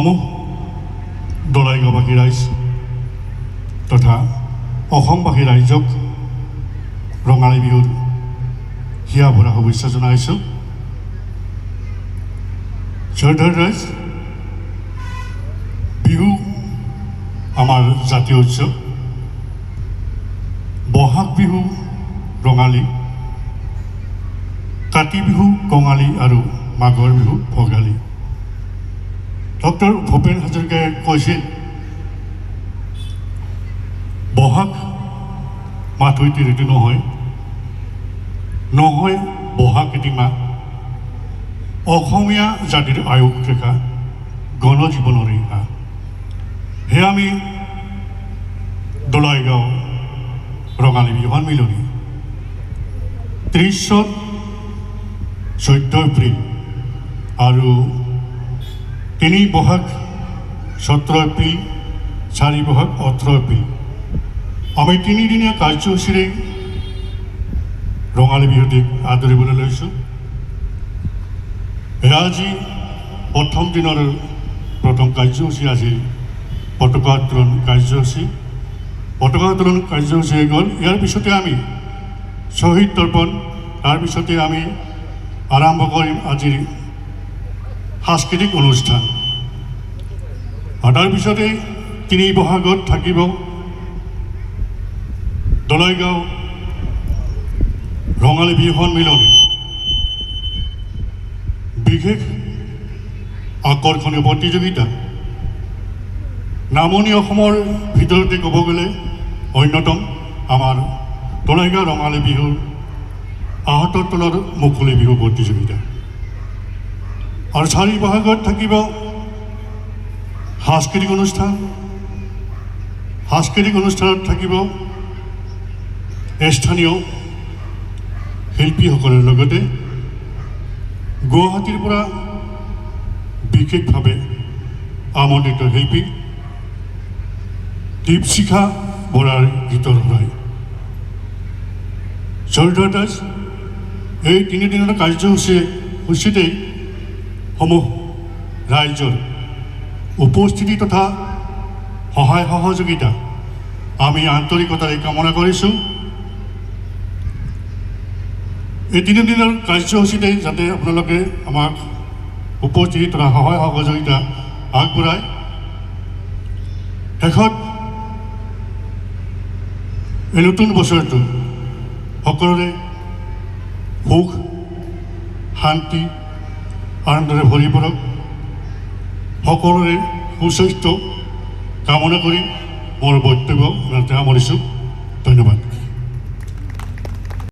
সমূহ দলাইগাঁওবাসী ৰাইজ তথা অসমবাসী ৰাইজক ৰঙালী বিহুৰ হিয়া ভৰা শুভেচ্ছা জনাইছোঁ। শ্ৰদ্ধাৰ ৰাইজ, বিহু আমাৰ জাতীয় উৎসৱ। বহাগ বিহু ৰঙালী, কাতি বিহু কঙালী আৰু মাঘৰ বিহু ভোগালী। ডক্টৰ ভূপেন হাজৰিকাই কৈছিল, বহাগ মাথৈটি ঋতু নহয়, নহয় বহাগ এটি মাহ, অসমীয়া জাতিৰ আয়ুস ৰেখা, গণজীৱনৰ ৰেখা। সেয়া আমি দলাইগাঁও ৰঙালী বিহু সন্মিলনী 30 চন 14 এপ্ৰিল আৰু 3 বহাগ 17 এপ্ৰিল, 4 বহাগ 18 এপ্ৰিল আমি 3 দিনীয়া কাৰ্যসূচীৰে ৰঙালী বিহুটিক আদৰিবলৈ লৈছোঁ। এয়া আজি প্ৰথম দিনৰ প্ৰথম কাৰ্যসূচী, আজি পতাকা উত্তোলন কাৰ্যসূচী। পতাকা উত্তোলন কাৰ্যসূচী হৈ গ'ল। ইয়াৰ পিছতে আমি শ্বহীদ দৰ্পণ, তাৰপিছতে আমি আৰম্ভ কৰিম আজিৰ সাংস্কৃতিক অনুষ্ঠান। আৰু তাৰপিছতে 3 বহাগত থাকিব দলাইগাঁও ৰঙালী বিহু সন্মিলনী। বিশেষ আকৰ্ষণীয় প্ৰতিযোগিতা। নামনি অসমৰ ভিতৰতে ক'ব গ'লে অন্যতম আমাৰ দলাইগাঁও ৰঙালী বিহুৰ আহঁতৰ তলৰ মুকলি বিহু প্ৰতিযোগিতা। আৰু 4 বহাগত থাকিব সাংস্কৃতিক অনুষ্ঠান। সাংস্কৃতিক অনুষ্ঠানত থাকিব স্থানীয় শিল্পীসকলৰ লগতে গুৱাহাটীৰ পৰা বিশেষভাৱে আমন্ত্ৰিত শিল্পী দীপশিখা বৰাৰ গীতৰ শৰাই। শ্ৰদ্ধাৰ, এই 3 দিনৰ কাৰ্যসূচীতেই সমূহ ৰাইজৰ উপস্থিতি তথা সহায় সহযোগিতা আমি আন্তৰিকতাৰে কামনা কৰিছোঁ। এই 3 দিনৰ কাৰ্যসূচীতে যাতে আপোনালোকে আমাক উপস্থিতি তথা সহায় সহযোগিতা আগবঢ়ায়। শেষত এই নতুন বছৰটো সকলোৰে সুখ শান্তি আনন্দৰে ভৰি পৰক, সকলোৰে সুস্বাস্থ্য কামনা কৰি মোৰ বক্তব্য সামৰিছোঁ। ধন্যবাদ।